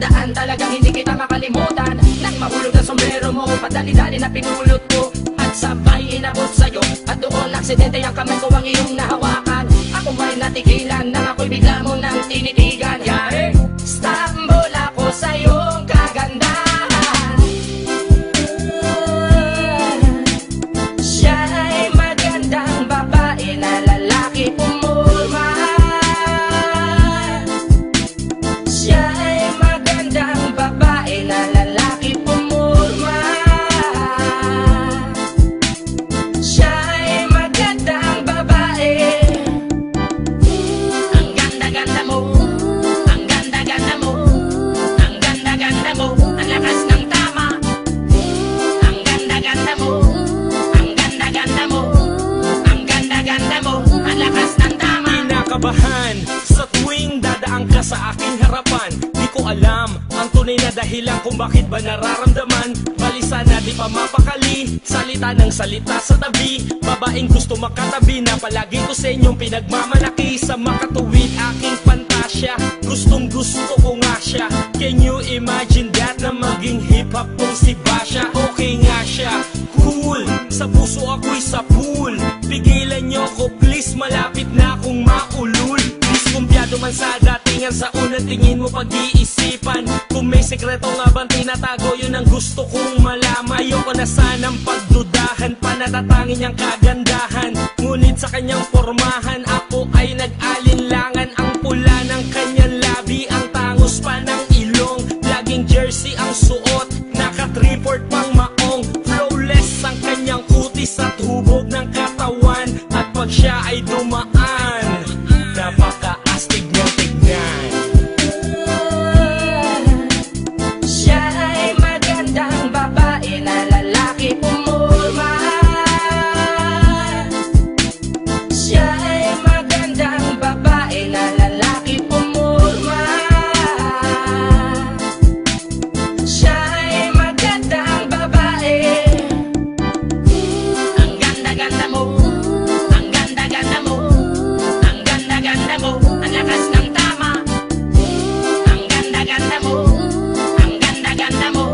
daan, talagang hindi kita makalimutan. Nang mahulog ang sombrero mo, padali-dali na pinulot ko, at sabay inabot sa'yo. At doon aksidente ang kamay ko ang iyong nahawakan. Ako may natigilan, nang ako'y bigla mo nang tinitigan. Yari, stambol ako sa iyong kagandahan. Siya ay magandang babae na lalaki pumulma. Siya ay magandang babae na lalaki pumulma. Siya ay magandang babae. Ang ganda-ganda mo, ang ganda-ganda mo, ang ganda-ganda mo, ang lakas ng tama. Ang ganda-ganda mo, ang ganda-ganda mo, ang ganda-ganda mo, ang lakas ng tama. Kinakabahan sa tuwing dadaan ka sa aking harapan. Di ko alam ang tunay na dahilan kung bakit ba nararamdaman. Balisa na di pa mapakali, salita ng salita sa tabi. Babaeng gusto makatabi na palagi ko sa inyong pinagmamalaki. Sa makatuwid aking pantasya, gustong gusto ko nga siya. Can you imagine that na maging hip-hop kong si Basha? Okay nga siya, cool, sa puso ako'y sa pool. Pigilan nyo ko please, malapit na akong maulul. Diskumpiyado man sa datingan, sa unang tingin mo pag-iisipan. Kung may sekreto nga bang tinatago, yun ang gusto kong malaman. Ayoko na sanang pagdudahan, panatatangin niyang kagandahan. Ngunit sa kanyang pormahan, ako ay nag-alinlangan. Ang pula ng kanyang labi, ang tangos pa ng ilong. Laging jersey ang suot, naka-3-4 pang maong. Flawless ang kanyang kutis at hubog ng katawan. At pag siya ay dumaan, napaka-astig niyang tignan. Siya ay magandang babae na lalaki pumulma. Siya ay magandang babae na lalaki pumulma. Siya ay magandang babae. Ang ganda-ganda mo, ang ganda-ganda mo, ang ganda-ganda mo, ang lakas ng tama. Ang ganda-ganda mo, ang ganda-ganda mo,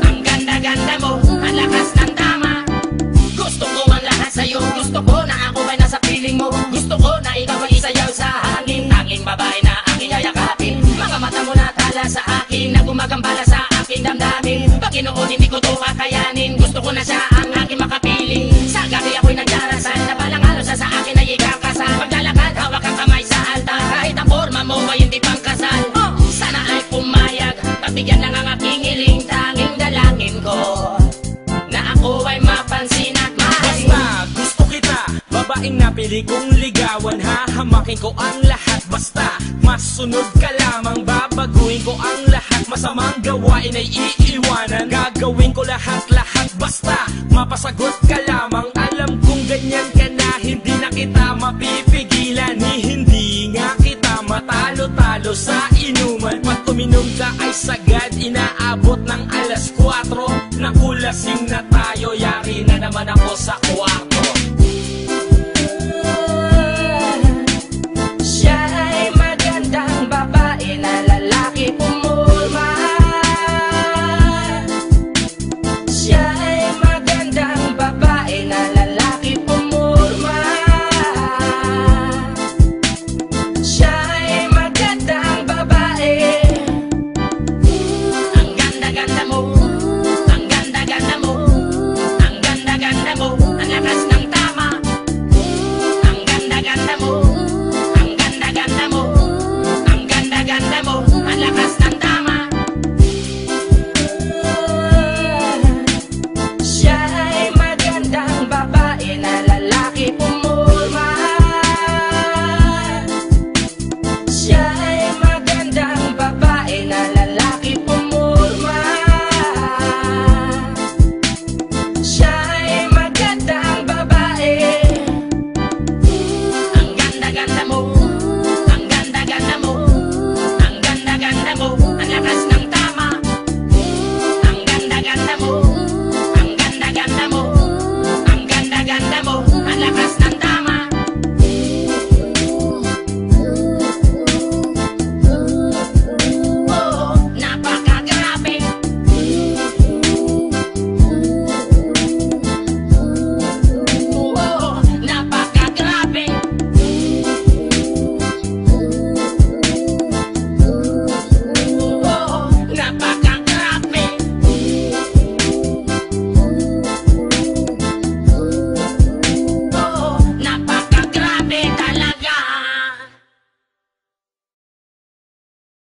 ang ganda-ganda mo, ang lakas ng tama. Gusto ko ang lahat sa'yo, gusto ko na ako ay nasa piling mo. Gusto ko na ikaw ay isayaw sa hangin, tanging babae na aking yayakapin. Mga mata mo na tala sa akin, na gumagambala sa aking damdamin. Paginoon hindi ko to kakayanin, gusto ko na siya ang aking makapiling. Sa gabi ako'y nagdarasal, na balang halos sa akin ay ikakasal. Paglalakad, hawak ang kamay sa altar, kahit ang forma mo ay hindi pang kasal. Sana ay pumayag, pagbigyan lang ang aking hiling. Tanging dalangin ko na ako ay mapansin at mahalin. Basta gusto kita, babaeng napili kong ligawan. Hahamakin ko ang lahat, basta masunod ka lamang. Babaguhin ko ang lahat, masamang gawain ay iiwanan. Gagawin ko lahat-lahat, basta mapasagot ka lamang. Alam kong ganyan ka na, hindi na kita mapipigilan. Hindi nga kita matalo-talo sa inuman. Pag uminom ka ay sagad, inaabot ng alas 4. Nakulasing na tayo, yari na naman ako sa kwarto.